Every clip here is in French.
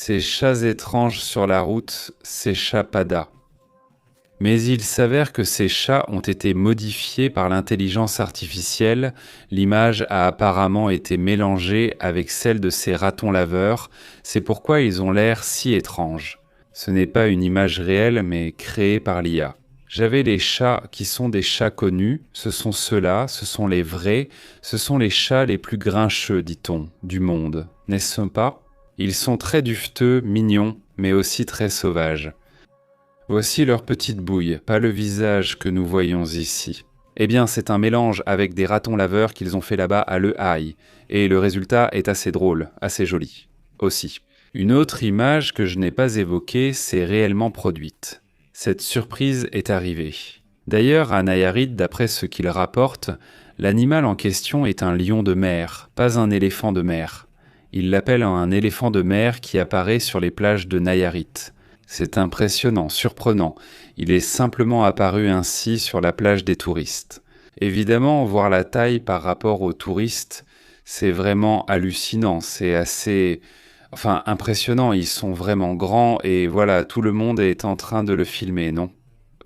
Ces chats étranges sur la route s'échappada. Mais il s'avère que ces chats ont été modifiés par l'intelligence artificielle, l'image a apparemment été mélangée avec celle de ces ratons laveurs, c'est pourquoi ils ont l'air si étranges. Ce n'est pas une image réelle mais créée par l'IA. J'avais les chats qui sont des chats connus, ce sont ceux-là, ce sont les vrais, ce sont les chats les plus grincheux, dit-on, du monde, n'est-ce pas ? Ils sont très duveteux, mignons, mais aussi très sauvages. Voici leur petite bouille, pas le visage que nous voyons ici. Eh bien, c'est un mélange avec des ratons laveurs qu'ils ont fait là-bas à Le Haye, et le résultat est assez drôle, assez joli, aussi. Une autre image que je n'ai pas évoquée s'est réellement produite. Cette surprise est arrivée. D'ailleurs, à Nayarit, d'après ce qu'il rapporte, l'animal en question est un lion de mer, pas un éléphant de mer. Il l'appelle un éléphant de mer qui apparaît sur les plages de Nayarit. C'est impressionnant, surprenant. Il est simplement apparu ainsi sur la plage des touristes. Évidemment, voir la taille par rapport aux touristes, c'est vraiment hallucinant, c'est assez... Enfin, impressionnant, ils sont vraiment grands et voilà, tout le monde est en train de le filmer, non ?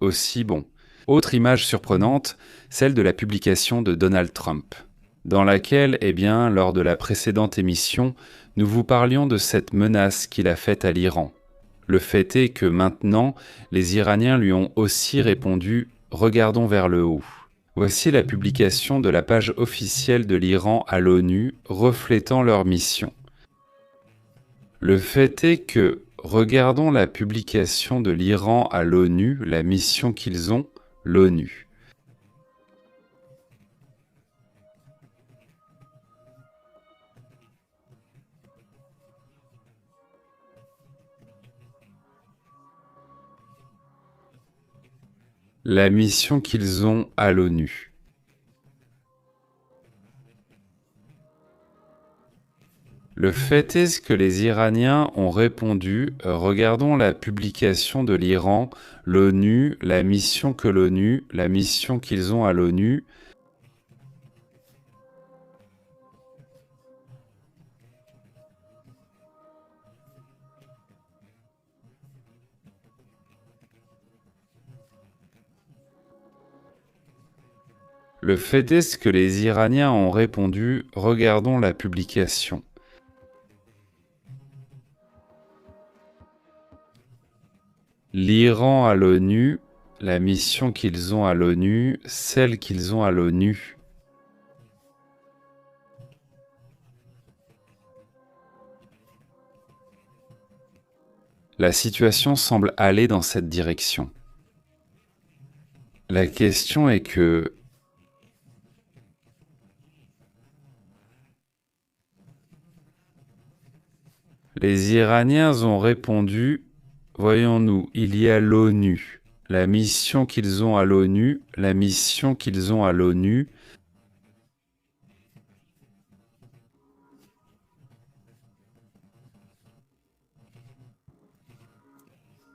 Aussi bon. Autre image surprenante, celle de la publication de Donald Trump, dans laquelle, lors de la précédente émission, nous vous parlions de cette menace qu'il a faite à l'Iran. Le fait est que maintenant, les Iraniens lui ont aussi répondu « Regardons vers le haut ». Voici la publication de la page officielle de l'Iran à l'ONU reflétant leur mission. Le fait est que, regardons la publication de l'Iran à l'ONU, la mission qu'ils ont, l'ONU. La mission qu'ils ont à l'ONU. Le fait est que les Iraniens ont répondu « Regardons la publication de l'Iran, l'ONU, la mission que l'ONU, la mission qu'ils ont à l'ONU ». Le fait est que les Iraniens ont répondu « Regardons la publication ». L'Iran à l'ONU, la mission qu'ils ont à l'ONU, celle qu'ils ont à l'ONU. La situation semble aller dans cette direction. La question est que les Iraniens ont répondu « Voyons-nous, il y a l'ONU, la mission qu'ils ont à l'ONU, la mission qu'ils ont à l'ONU. »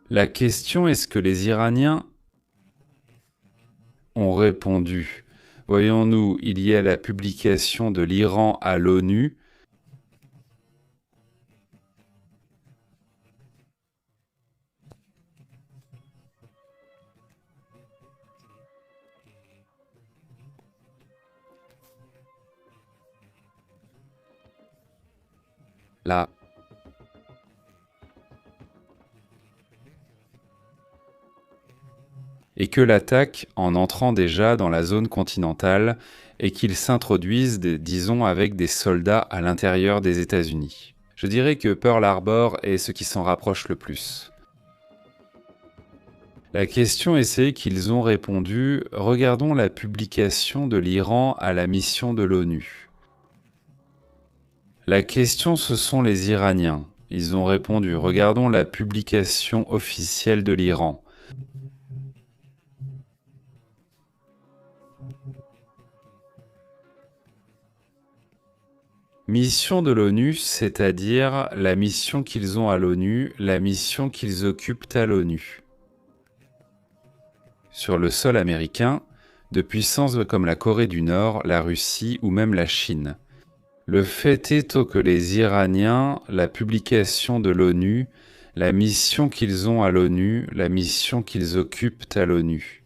La question est ce que les Iraniens ont répondu « Voyons-nous, il y a la publication de l'Iran à l'ONU. » Là. Et que l'attaque en entrant déjà dans la zone continentale et qu'ils s'introduisent, disons, avec des soldats à l'intérieur des États-Unis. Je dirais que Pearl Harbor est ce qui s'en rapproche le plus. La question est qu'ils ont répondu « Regardons la publication de l'Iran à la mission de l'ONU ». La question, ce sont les Iraniens. Ils ont répondu « Regardons la publication officielle de l'Iran ». Mission de l'ONU, c'est-à-dire la mission qu'ils ont à l'ONU, la mission qu'ils occupent à l'ONU. Sur le sol américain, de puissances comme la Corée du Nord, la Russie ou même la Chine. Le fait est que les Iraniens, la publication de l'ONU, la mission qu'ils ont à l'ONU, la mission qu'ils occupent à l'ONU.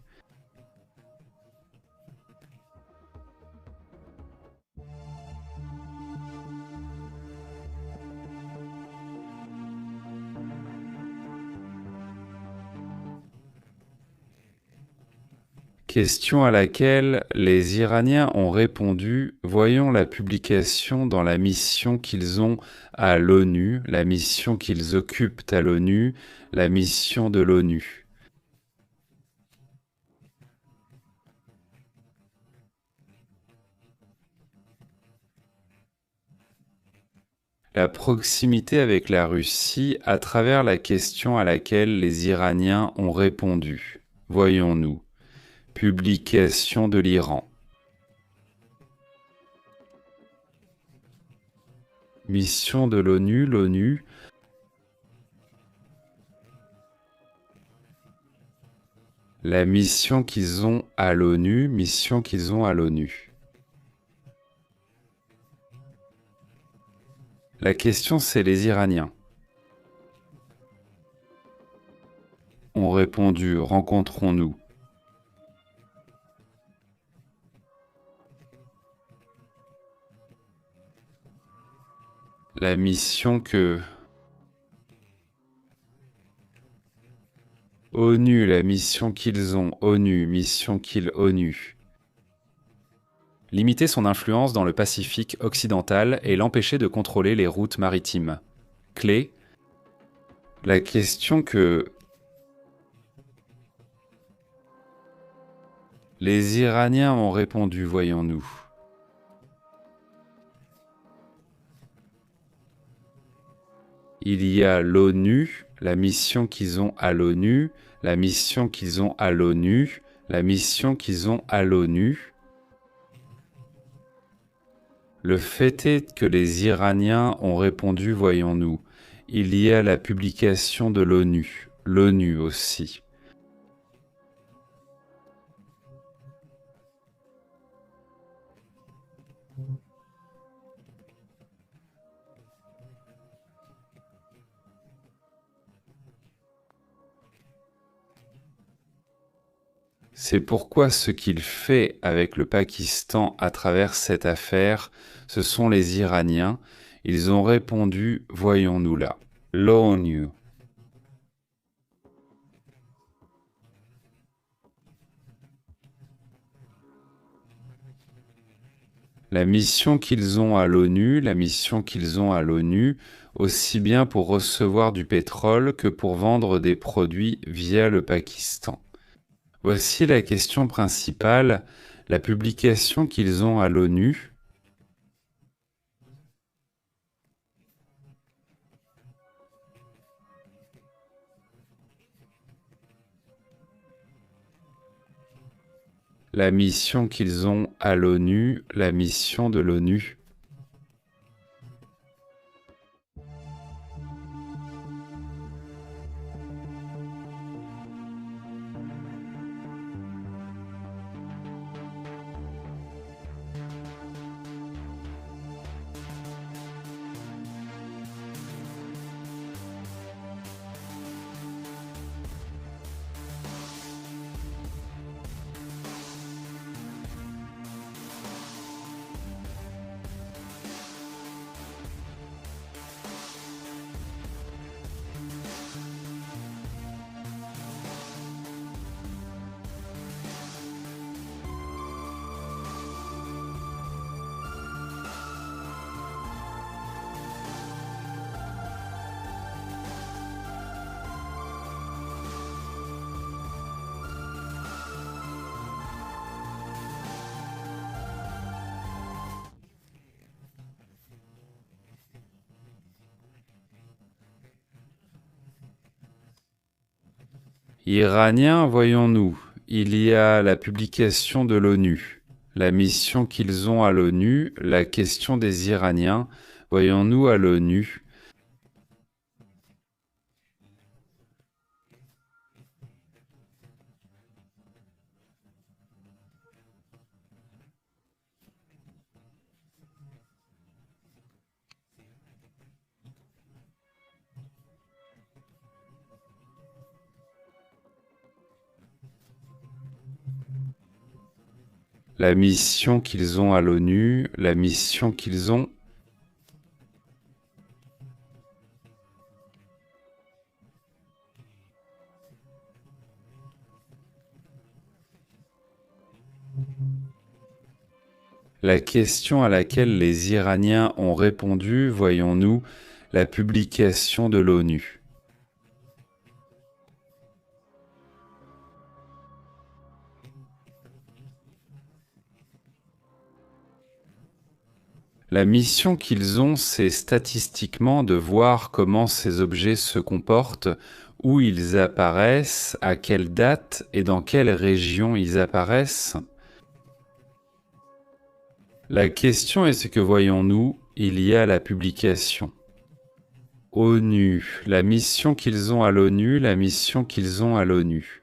Question à laquelle les Iraniens ont répondu: voyons la publication dans la mission qu'ils ont à l'ONU, la mission qu'ils occupent à l'ONU, la mission de l'ONU. La proximité avec la Russie à travers la question à laquelle les Iraniens ont répondu. Voyons-nous. Publication de l'Iran. Mission de l'ONU, l'ONU. La mission qu'ils ont à l'ONU, mission qu'ils ont à l'ONU. La question, c'est les Iraniens. Ont répondu: rencontrons-nous. La mission que... ONU, la mission qu'ils ont. ONU, mission qu'ils ONU. Limiter son influence dans le Pacifique occidental et l'empêcher de contrôler les routes maritimes. Clé. La question que... Les Iraniens ont répondu, voyons-nous. Il y a l'ONU, la mission qu'ils ont à l'ONU, la mission qu'ils ont à l'ONU, la mission qu'ils ont à l'ONU. Le fait est que les Iraniens ont répondu, voyons-nous. Il y a la publication de l'ONU, l'ONU aussi. C'est pourquoi ce qu'il fait avec le Pakistan à travers cette affaire, ce sont les Iraniens. Ils ont répondu, voyons-nous là. L'ONU. La mission qu'ils ont à l'ONU, la mission qu'ils ont à l'ONU, aussi bien pour recevoir du pétrole que pour vendre des produits via le Pakistan. Voici la question principale, la publication qu'ils ont à l'ONU. La mission qu'ils ont à l'ONU, la mission de l'ONU. Iraniens, voyons-nous. Il y a la publication de l'ONU, la mission qu'ils ont à l'ONU, la question des Iraniens, voyons-nous à l'ONU. la mission qu'ils ont à l'ONU, la mission qu'ils ont... La question à laquelle les Iraniens ont répondu, voyons-nous, la publication de l'ONU. La mission qu'ils ont, c'est statistiquement de voir comment ces objets se comportent, où ils apparaissent, à quelle date et dans quelle région ils apparaissent. La question est ce que voyons-nous, il y a la publication. ONU, la mission qu'ils ont à l'ONU, la mission qu'ils ont à l'ONU.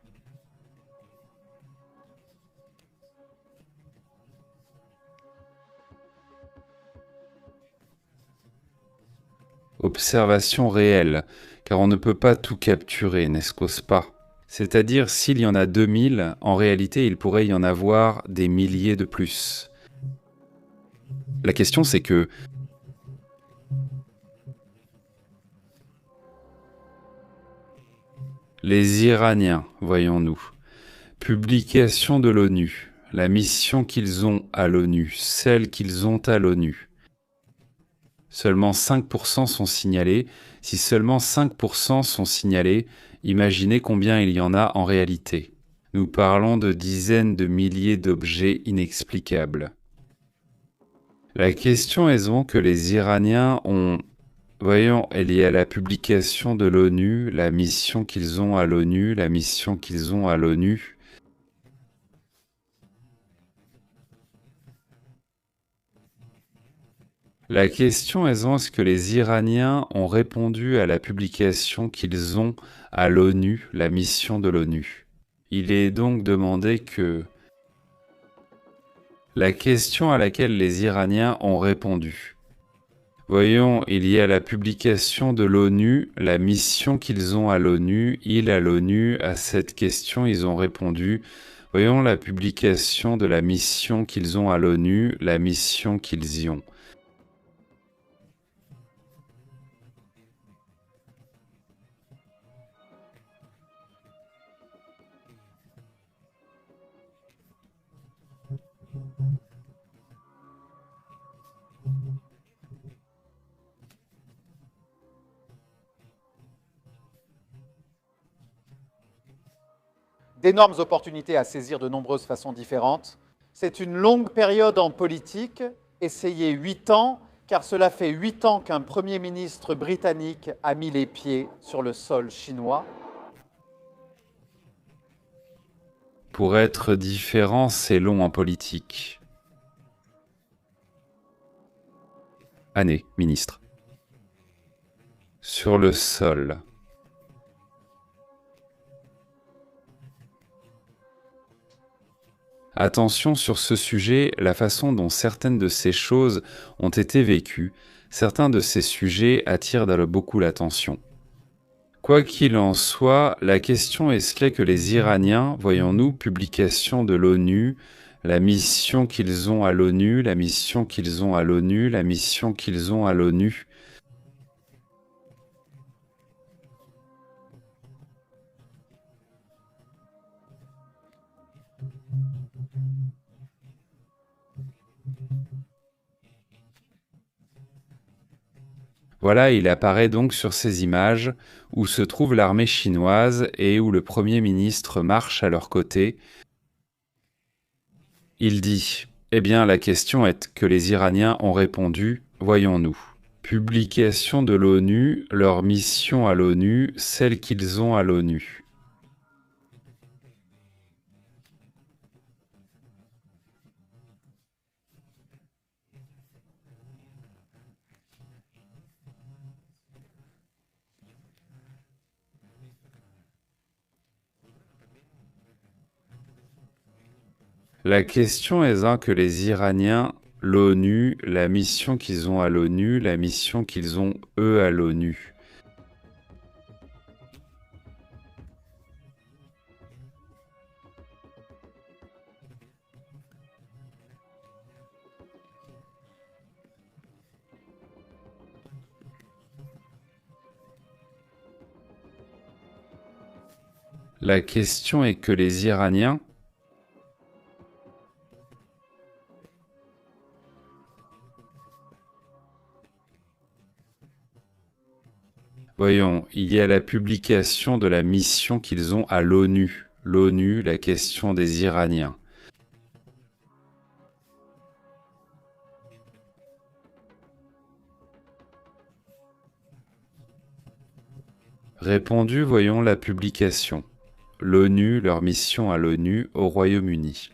Observation réelle, car on ne peut pas tout capturer, n'est-ce pas? C'est-à-dire, s'il y en a 2000, en réalité, il pourrait y en avoir des milliers de plus. La question, c'est que les Iraniens, voyons-nous, publication de l'ONU, la mission qu'ils ont à l'ONU, celle qu'ils ont à l'ONU. Seulement 5% sont signalés. Si seulement 5% sont signalés, imaginez combien il y en a en réalité. Nous parlons de dizaines de milliers d'objets inexplicables. La question est donc que les Iraniens ont... Voyons, elle est à la publication de l'ONU, la mission qu'ils ont à l'ONU, la mission qu'ils ont à l'ONU. La question est donc est-ce que les Iraniens ont répondu à la publication qu'ils ont à l'ONU, la mission de l'ONU. Il est donc demandé que... La question à laquelle les Iraniens ont répondu. Voyons, il y a la publication de l'ONU, la mission qu'ils ont à l'ONU, à l'ONU, à cette question ils ont répondu. Voyons la publication de la mission qu'ils ont à l'ONU, la mission qu'ils y ont. D'énormes opportunités à saisir de nombreuses façons différentes. C'est une longue période en politique, essayez 8 ans, car cela fait 8 ans qu'un Premier ministre britannique a mis les pieds sur le sol chinois. Pour être différent, c'est long en politique. Année, ministre. Sur le sol. Attention sur ce sujet, la façon dont certaines de ces choses ont été vécues, certains de ces sujets attirent beaucoup l'attention. Quoi qu'il en soit, la question est que les Iraniens, voyons-nous, publication de l'ONU, la mission qu'ils ont à l'ONU, la mission qu'ils ont à l'ONU, la mission qu'ils ont à l'ONU. Voilà, il apparaît donc sur ces images où se trouve l'armée chinoise et où le Premier ministre marche à leur côté. Il dit « Eh bien, la question est que les Iraniens ont répondu, voyons-nous. Publication de l'ONU, leur mission à l'ONU, celle qu'ils ont à l'ONU. » La question est que les Iraniens, l'ONU, la mission qu'ils ont à l'ONU, la mission qu'ils ont eux à l'ONU. La question est que les Iraniens... Voyons, il y a la publication de la mission qu'ils ont à l'ONU. L'ONU, la question des Iraniens. Répondu, voyons la publication. L'ONU, leur mission à l'ONU au Royaume-Uni.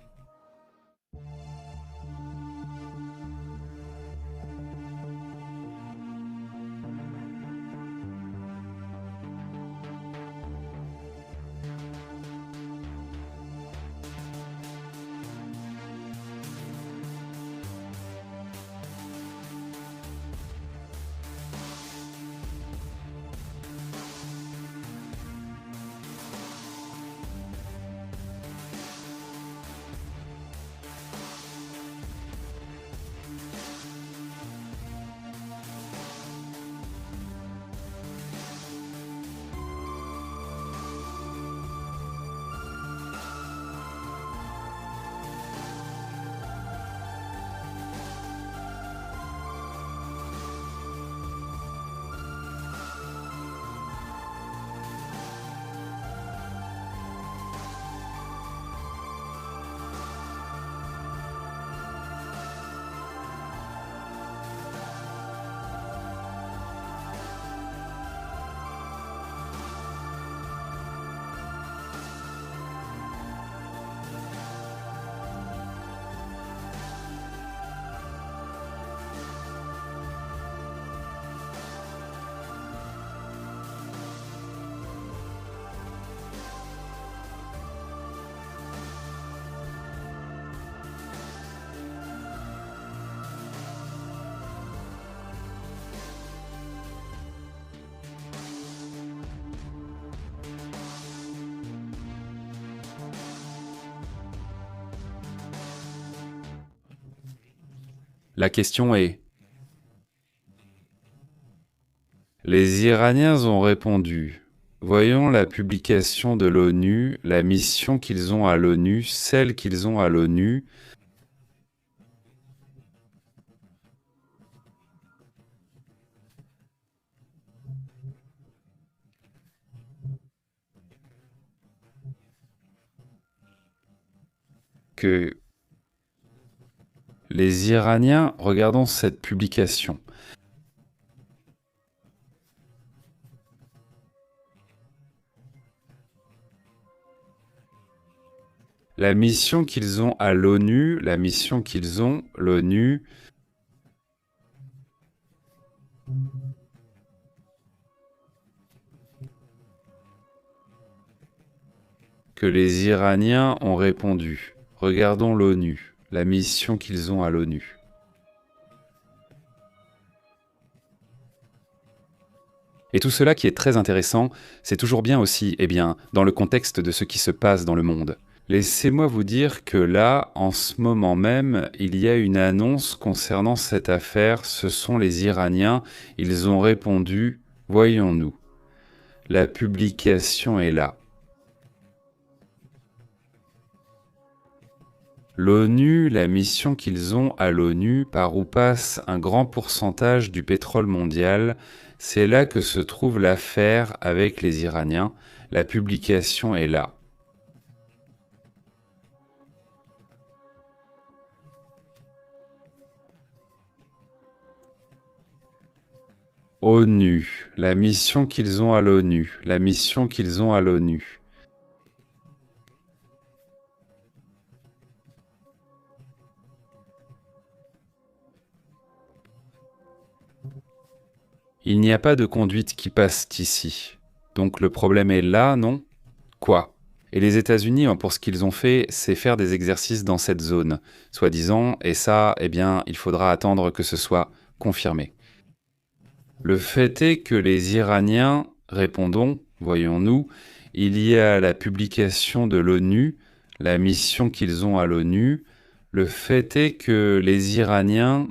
La question est... Les Iraniens ont répondu. Voyons la publication de l'ONU, la mission qu'ils ont à l'ONU, celle qu'ils ont à l'ONU. Que les Iraniens, regardons cette publication. La mission qu'ils ont à l'ONU, la mission qu'ils ont, l'ONU, que les Iraniens ont répondu. Regardons l'ONU, la mission qu'ils ont à l'ONU. Et tout cela qui est très intéressant, c'est toujours bien aussi, eh bien, dans le contexte de ce qui se passe dans le monde. Laissez-moi vous dire que là, en ce moment même, il y a une annonce concernant cette affaire. Ce sont les Iraniens. Ils ont répondu « Voyons-nous ». La publication est là. L'ONU, la mission qu'ils ont à l'ONU, par où passe un grand pourcentage du pétrole mondial, c'est là que se trouve l'affaire avec les Iraniens. La publication est là. ONU, la mission qu'ils ont à l'ONU, la mission qu'ils ont à l'ONU. Il n'y a pas de conduite qui passe ici. Donc le problème est là, non? Quoi? Et les États-Unis, pour ce qu'ils ont fait, c'est faire des exercices dans cette zone, soi-disant, et ça, eh bien, il faudra attendre que ce soit confirmé. Le fait est que les Iraniens, répondons, voyons-nous, il y a la publication de l'ONU, la mission qu'ils ont à l'ONU. Le fait est que les Iraniens...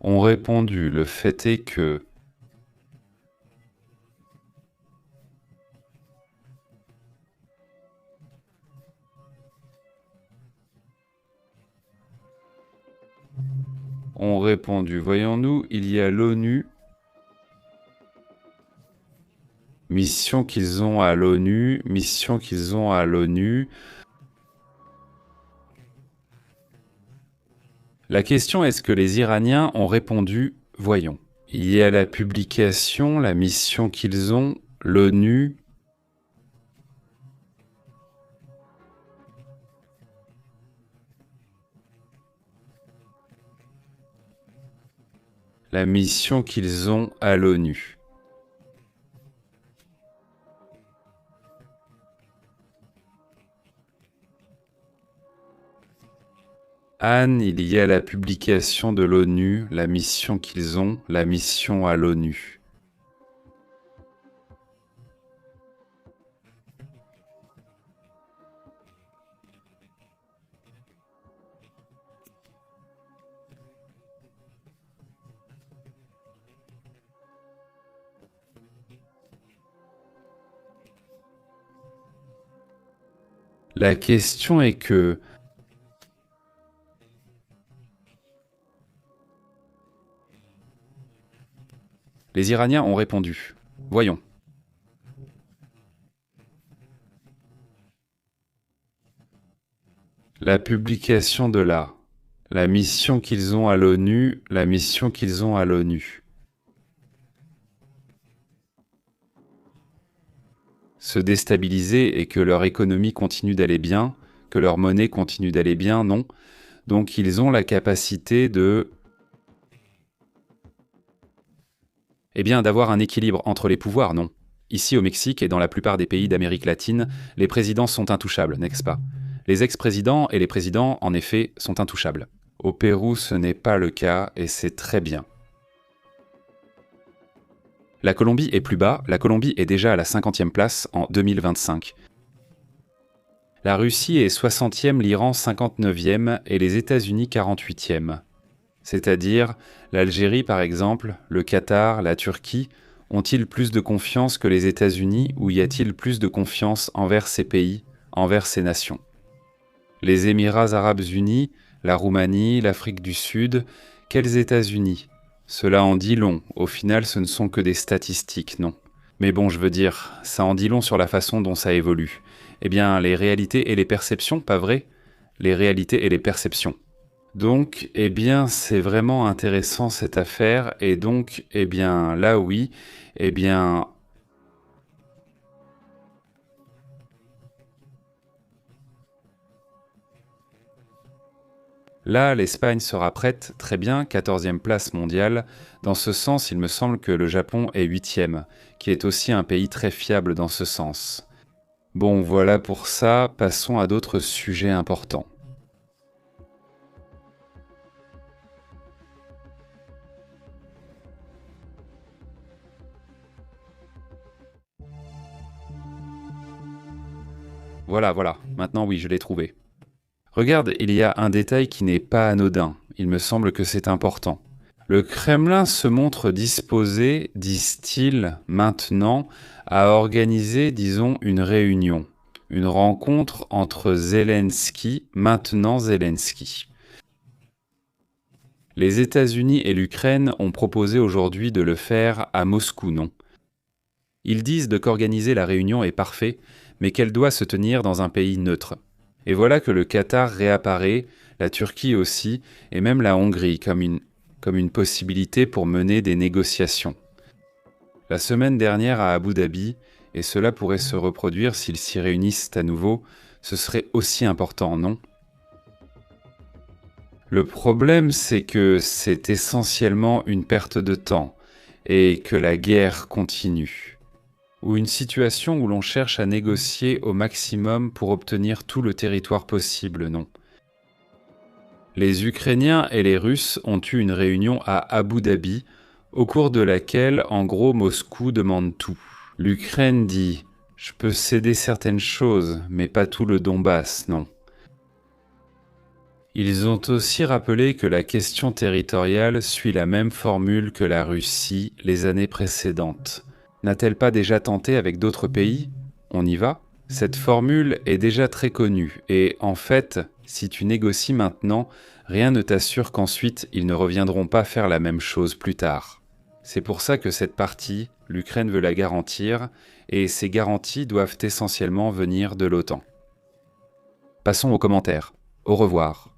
ont répondu. Le fait est que... ont répondu. Voyons-nous, il y a l'ONU. Mission qu'ils ont à l'ONU. Mission qu'ils ont à l'ONU. La question est-ce que les Iraniens ont répondu? Voyons. Il y a la publication, la mission qu'ils ont, l'ONU. La mission qu'ils ont à l'ONU. Anne, il y a la publication de l'ONU, la mission qu'ils ont, la mission à l'ONU. La question est que... Les Iraniens ont répondu. Voyons. La publication de la mission qu'ils ont à l'ONU, la mission qu'ils ont à l'ONU. Se déstabiliser et que leur économie continue d'aller bien, que leur monnaie continue d'aller bien, non. Donc ils ont la capacité de... Eh bien, d'avoir un équilibre entre les pouvoirs, non. Ici au Mexique et dans la plupart des pays d'Amérique latine, les présidents sont intouchables, n'est-ce pas? Les ex-présidents et les présidents, en effet, sont intouchables. Au Pérou, ce n'est pas le cas, et c'est très bien. La Colombie est plus bas, la Colombie est déjà à la 50e place en 2025. La Russie est 60e, l'Iran 59e et les États-Unis 48e. C'est-à-dire, l'Algérie par exemple, le Qatar, la Turquie, ont-ils plus de confiance que les États-Unis ou y a-t-il plus de confiance envers ces pays, envers ces nations? Les Émirats arabes unis, la Roumanie, l'Afrique du Sud, quels États-Unis? Cela en dit long, au final ce ne sont que des statistiques, non. Mais bon, je veux dire, ça en dit long sur la façon dont ça évolue. Eh bien, les réalités et les perceptions, pas vrai? Les réalités et les perceptions. Donc, eh bien, c'est vraiment intéressant cette affaire, et donc, eh bien, là oui, eh bien... Là, l'Espagne sera prête, très bien, 14e place mondiale. Dans ce sens, il me semble que le Japon est 8e, qui est aussi un pays très fiable dans ce sens. Bon, voilà pour ça, passons à d'autres sujets importants. Voilà, maintenant oui, je l'ai trouvé. Regarde, il y a un détail qui n'est pas anodin, il me semble que c'est important. Le Kremlin se montre disposé, disent-ils, maintenant, à organiser, disons, une réunion, une rencontre entre Zelensky, maintenant Zelensky. Les États-Unis et l'Ukraine ont proposé aujourd'hui de le faire à Moscou, non? Ils disent qu'organiser la réunion est parfait, mais qu'elle doit se tenir dans un pays neutre. Et voilà que le Qatar réapparaît, la Turquie aussi, et même la Hongrie comme une possibilité pour mener des négociations. La semaine dernière à Abu Dhabi, et cela pourrait se reproduire s'ils s'y réunissent à nouveau, ce serait aussi important, non? Le problème, c'est que c'est essentiellement une perte de temps, et que la guerre continue. Ou une situation où l'on cherche à négocier au maximum pour obtenir tout le territoire possible, non. Les Ukrainiens et les Russes ont eu une réunion à Abu Dhabi, au cours de laquelle, en gros, Moscou demande tout. L'Ukraine dit « Je peux céder certaines choses, mais pas tout le Donbass, non ». Ils ont aussi rappelé que la question territoriale suit la même formule que la Russie les années précédentes. N'a-t-elle pas déjà tenté avec d'autres pays ? On y va ? Cette formule est déjà très connue et, en fait, si tu négocies maintenant, rien ne t'assure qu'ensuite ils ne reviendront pas faire la même chose plus tard. C'est pour ça que cette partie, l'Ukraine veut la garantir, et ces garanties doivent essentiellement venir de l'OTAN. Passons aux commentaires. Au revoir.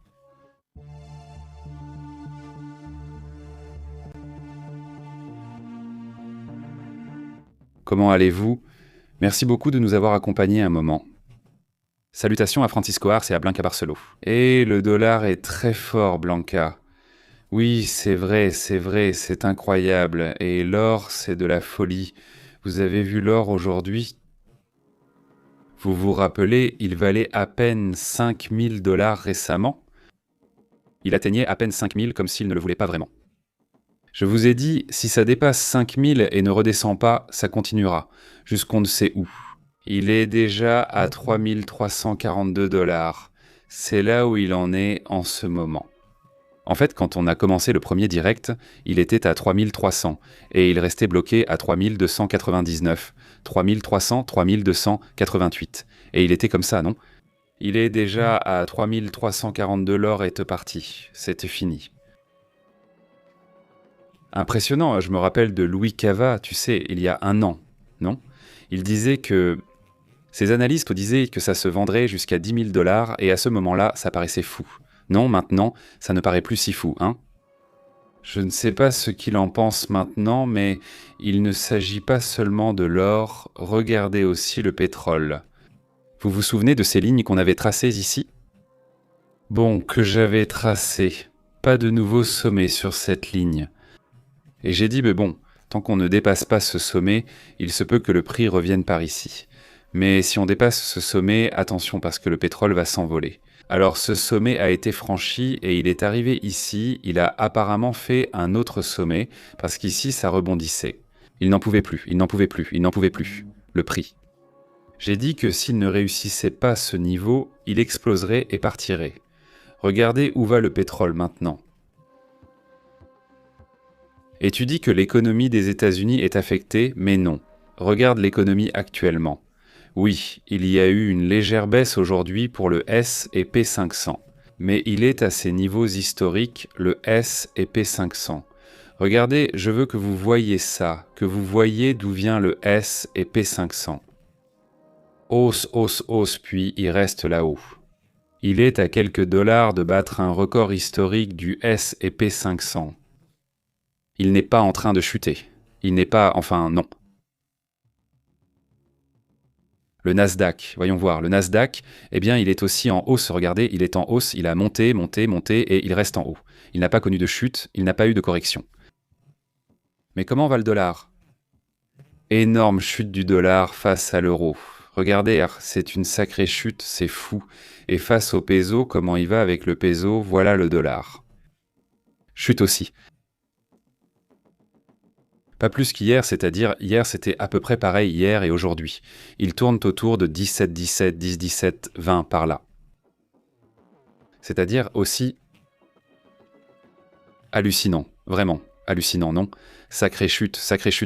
Comment allez-vous ? Merci beaucoup de nous avoir accompagnés un moment. Salutations à Francisco Ars et à Blanca Barceló. Et le dollar est très fort, Blanca. Oui, c'est vrai, c'est incroyable. Et l'or, c'est de la folie. Vous avez vu l'or aujourd'hui ? Vous vous rappelez, il valait à peine 5 000 $ récemment ? Il atteignait à peine 5 000 comme s'il ne le voulait pas vraiment. Je vous ai dit, si ça dépasse 5 000 et ne redescend pas, ça continuera, jusqu'on ne sait où. Il est déjà à 3 342 $. C'est là où il en est en ce moment. En fait, quand on a commencé le premier direct, il était à 3 300 et il restait bloqué à 3 299, 3 300, 3 288. Et il était comme ça, non ? Il est déjà à 3 342 $ et parti. C'était fini. Impressionnant, je me rappelle de Louis Cava, tu sais, il y a un an, non ? Il disait que... Ces analystes disaient que ça se vendrait jusqu'à 10 000 $ et à ce moment-là, ça paraissait fou. Non, maintenant, ça ne paraît plus si fou, hein ? Je ne sais pas ce qu'il en pense maintenant, mais il ne s'agit pas seulement de l'or, regardez aussi le pétrole. Vous vous souvenez de ces lignes qu'on avait tracées ici ? Bon, que j'avais tracées. Pas de nouveau sommet sur cette ligne. Et j'ai dit, mais bon, tant qu'on ne dépasse pas ce sommet, il se peut que le prix revienne par ici. Mais si on dépasse ce sommet, attention parce que le pétrole va s'envoler. Alors ce sommet a été franchi et il est arrivé ici, il a apparemment fait un autre sommet, parce qu'ici ça rebondissait. Il n'en pouvait plus, le prix. J'ai dit que s'il ne réussissait pas ce niveau, il exploserait et partirait. Regardez où va le pétrole maintenant. Et tu dis que l'économie des États-Unis est affectée, mais non. Regarde l'économie actuellement. Oui, il y a eu une légère baisse aujourd'hui pour le S&P 500, mais il est à ses niveaux historiques, le S&P 500. Regardez, je veux que vous voyiez ça, que vous voyiez d'où vient le S&P 500. Hausse, puis il reste là-haut. Il est à quelques dollars de battre un record historique du S&P 500. Il n'est pas en train de chuter. Il n'est pas... Enfin, non. Le Nasdaq, voyons voir, le Nasdaq, eh bien, il est aussi en hausse. Regardez, il est en hausse, il a monté, et il reste en haut. Il n'a pas connu de chute, il n'a pas eu de correction. Mais comment va le dollar ? Énorme chute du dollar face à l'euro. Regardez, c'est une sacrée chute, c'est fou. Et face au peso, comment il va avec le peso, voilà le dollar. Chute aussi. Pas plus qu'hier, c'est-à-dire hier c'était à peu près pareil hier et aujourd'hui. Ils tournent autour de 17, 17, 20 par là. C'est-à-dire aussi hallucinant, vraiment hallucinant, non ? Sacrée chute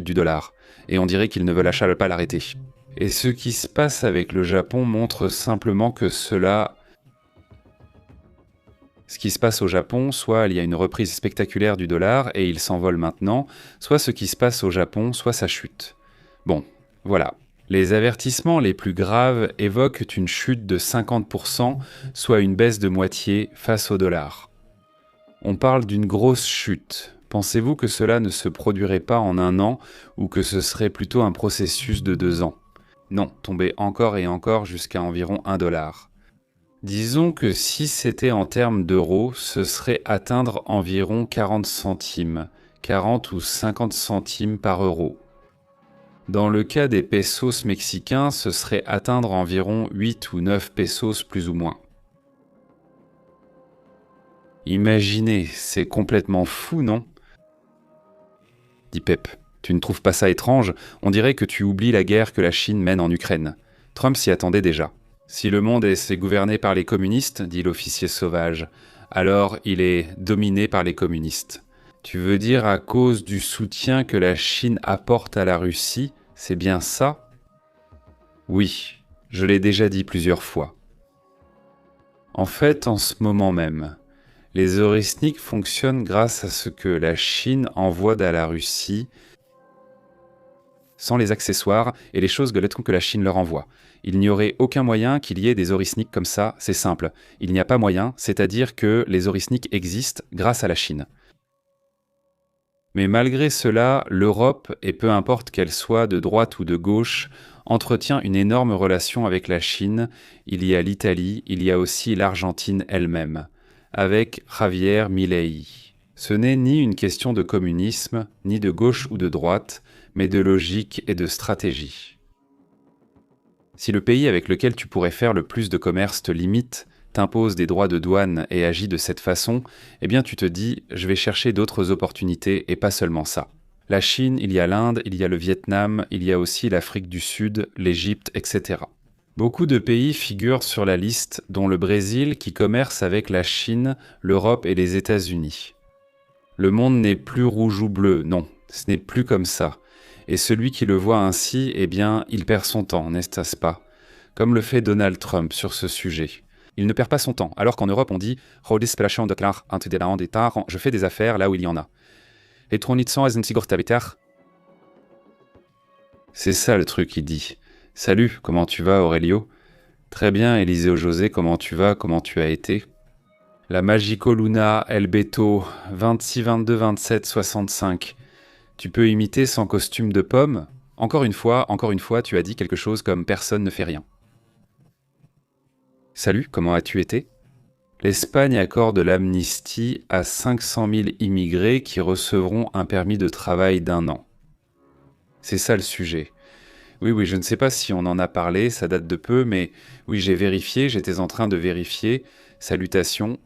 du dollar. Et on dirait qu'ils ne veulent pas l'arrêter. Et ce qui se passe avec le Japon montre simplement que Ce qui se passe au Japon, soit il y a une reprise spectaculaire du dollar et il s'envole maintenant, soit ce qui se passe au Japon, soit ça chute. Bon, voilà. Les avertissements les plus graves évoquent une chute de 50%, soit une baisse de moitié face au dollar. On parle d'une grosse chute. Pensez-vous que cela ne se produirait pas en un an ou que ce serait plutôt un processus de 2 ans ? Non, tomber encore et encore jusqu'à environ $1. Disons que si c'était en termes d'euros, ce serait atteindre environ 40 centimes, 40 ou 50 centimes par euro. Dans le cas des pesos mexicains, ce serait atteindre environ 8 ou 9 pesos plus ou moins. Imaginez, c'est complètement fou, non ? Dit Pep, tu ne trouves pas ça étrange ? On dirait que tu oublies la guerre que la Chine mène en Ukraine. Trump s'y attendait déjà. Si le monde est gouverné par les communistes, dit l'officier sauvage, alors il est dominé par les communistes. Tu veux dire à cause du soutien que la Chine apporte à la Russie, c'est bien ça? Oui, je l'ai déjà dit plusieurs fois. En fait, en ce moment même, les Oresnik fonctionnent grâce à ce que la Chine envoie à la Russie sans les accessoires et les choses que la Chine leur envoie. Il n'y aurait aucun moyen qu'il y ait des Oresnik comme ça, c'est simple. Il n'y a pas moyen, c'est-à-dire que les Oresnik existent grâce à la Chine. Mais malgré cela, l'Europe, et peu importe qu'elle soit de droite ou de gauche, entretient une énorme relation avec la Chine. Il y a l'Italie, il y a aussi l'Argentine elle-même, avec Javier Milei. Ce n'est ni une question de communisme, ni de gauche ou de droite, mais de logique et de stratégie. Si le pays avec lequel tu pourrais faire le plus de commerce te limite, t'impose des droits de douane et agit de cette façon, eh bien tu te dis, je vais chercher d'autres opportunités et pas seulement ça. La Chine, il y a l'Inde, il y a le Vietnam, il y a aussi l'Afrique du Sud, l'Égypte, etc. Beaucoup de pays figurent sur la liste, dont le Brésil qui commerce avec la Chine, l'Europe et les États-Unis. Le monde n'est plus rouge ou bleu, non, ce n'est plus comme ça. Et celui qui le voit ainsi, eh bien, il perd son temps, n'est-ce pas? Comme le fait Donald Trump sur ce sujet. Il ne perd pas son temps, alors qu'en Europe on dit « je fais des affaires là où il y en a ». C'est ça le truc, il dit. « Salut, comment tu vas Aurelio ?»« Très bien, Eliseo José, comment tu vas, comment tu as été ?» La Magico Luna, El Beto, 26, 22, 27, 65. Tu peux imiter sans costume de pomme? Encore une fois, tu as dit quelque chose comme « personne ne fait rien ». Salut, comment as-tu été? L'Espagne accorde l'amnistie à 500 000 immigrés qui recevront un permis de travail d'1 an. C'est ça le sujet. Oui, je ne sais pas si on en a parlé, ça date de peu, mais oui, j'ai vérifié, j'étais en train de vérifier. Salutations.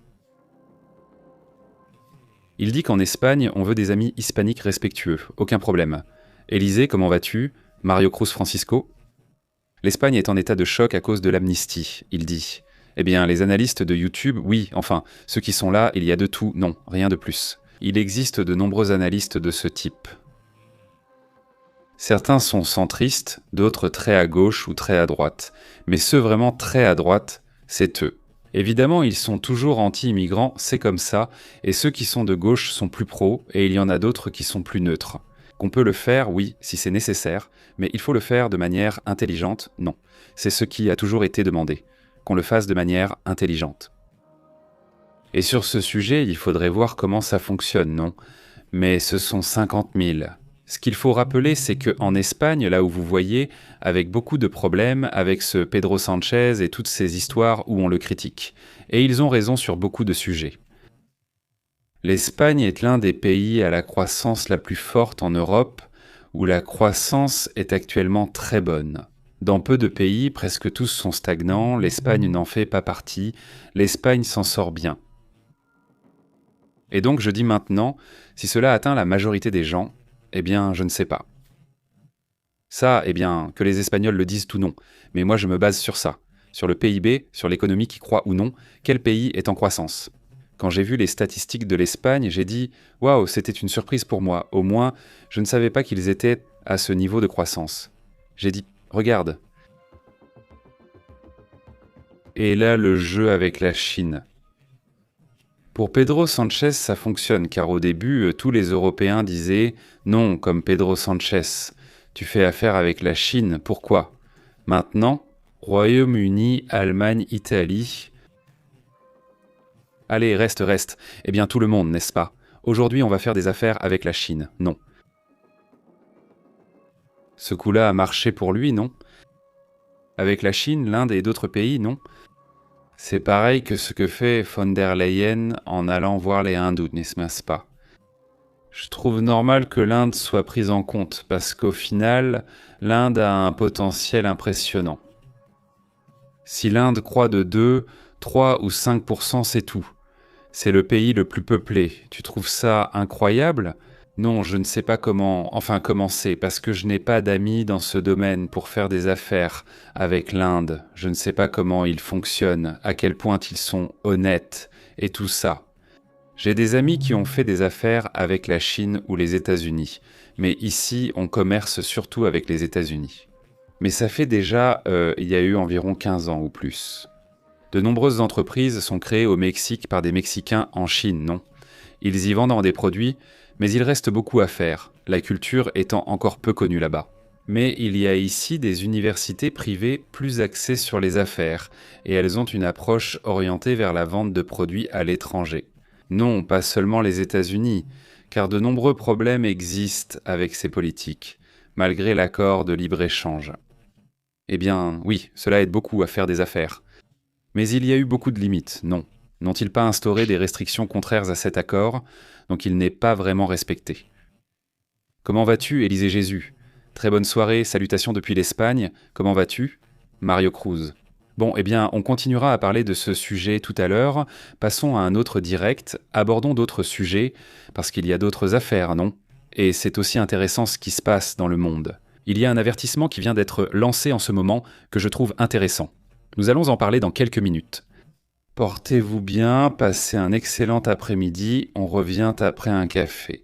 Il dit qu'en Espagne, on veut des amis hispaniques respectueux, aucun problème. Élisée, comment vas-tu? Mario Cruz Francisco? L'Espagne est en état de choc à cause de l'amnistie, il dit. Eh bien, les analystes de YouTube, oui, enfin, ceux qui sont là, il y a de tout, non, rien de plus. Il existe de nombreux analystes de ce type. Certains sont centristes, d'autres très à gauche ou très à droite. Mais ceux vraiment très à droite, c'est eux. Évidemment, ils sont toujours anti-immigrants, c'est comme ça, et ceux qui sont de gauche sont plus pros, et il y en a d'autres qui sont plus neutres. Qu'on peut le faire, oui, si c'est nécessaire, mais il faut le faire de manière intelligente, non. C'est ce qui a toujours été demandé, qu'on le fasse de manière intelligente. Et sur ce sujet, il faudrait voir comment ça fonctionne, non? Mais ce sont 50 000. Ce qu'il faut rappeler, c'est qu'en Espagne, là où vous voyez, avec beaucoup de problèmes, avec ce Pedro Sanchez et toutes ces histoires où on le critique. Et ils ont raison sur beaucoup de sujets. L'Espagne est l'un des pays à la croissance la plus forte en Europe, où la croissance est actuellement très bonne. Dans peu de pays, presque tous sont stagnants, l'Espagne n'en fait pas partie, l'Espagne s'en sort bien. Et donc je dis maintenant, si cela atteint la majorité des gens, eh bien je ne sais pas. Ça, eh bien, que les Espagnols le disent ou non, mais moi je me base sur ça, sur le PIB, sur l'économie qui croît ou non, quel pays est en croissance. Quand j'ai vu les statistiques de l'Espagne, j'ai dit « Waouh, c'était une surprise pour moi, au moins je ne savais pas qu'ils étaient à ce niveau de croissance. » J'ai dit « Regarde. » Et là, le jeu avec la Chine. Pour Pedro Sanchez, ça fonctionne, car au début, tous les Européens disaient « Non, comme Pedro Sanchez, tu fais affaire avec la Chine, pourquoi ?» Maintenant, Royaume-Uni, Allemagne, Italie... Allez, reste. Eh bien, tout le monde, n'est-ce pas? Aujourd'hui, on va faire des affaires avec la Chine, non. Ce coup-là a marché pour lui, non? Avec la Chine, l'Inde et d'autres pays, non? C'est pareil que ce que fait von der Leyen en allant voir les hindous, n'est-ce pas? Je trouve normal que l'Inde soit prise en compte, parce qu'au final, l'Inde a un potentiel impressionnant. Si l'Inde croît de 2, 3 ou 5%, c'est tout. C'est le pays le plus peuplé. Tu trouves ça incroyable? Non, je ne sais pas comment c'est, parce que je n'ai pas d'amis dans ce domaine pour faire des affaires avec l'Inde. Je ne sais pas comment ils fonctionnent, à quel point ils sont honnêtes Et tout ça. J'ai des amis qui ont fait des affaires avec la Chine ou les États-Unis, mais ici, on commerce surtout avec les États-Unis. Mais ça fait déjà, il y a eu environ 15 ans ou plus. De nombreuses entreprises sont créées au Mexique par des Mexicains en Chine, non? Ils y vendent des produits, mais il reste beaucoup à faire, la culture étant encore peu connue là-bas. Mais il y a ici des universités privées plus axées sur les affaires, et elles ont une approche orientée vers la vente de produits à l'étranger. Non, pas seulement les États-Unis, car de nombreux problèmes existent avec ces politiques, malgré l'accord de libre-échange. Eh bien, oui, cela aide beaucoup à faire des affaires. Mais il y a eu beaucoup de limites, non. N'ont-ils pas instauré des restrictions contraires à cet accord, donc il n'est pas vraiment respecté? Comment vas-tu, Élisée Jésus? Très bonne soirée, salutations depuis l'Espagne. Comment vas-tu? Mario Cruz. Bon, eh bien, on continuera à parler de ce sujet tout à l'heure. Passons à un autre direct, abordons d'autres sujets, parce qu'il y a d'autres affaires, non? Et c'est aussi intéressant ce qui se passe dans le monde. Il y a un avertissement qui vient d'être lancé en ce moment que je trouve intéressant. Nous allons en parler dans quelques minutes. Portez-vous bien, passez un excellent après-midi, on revient après un café.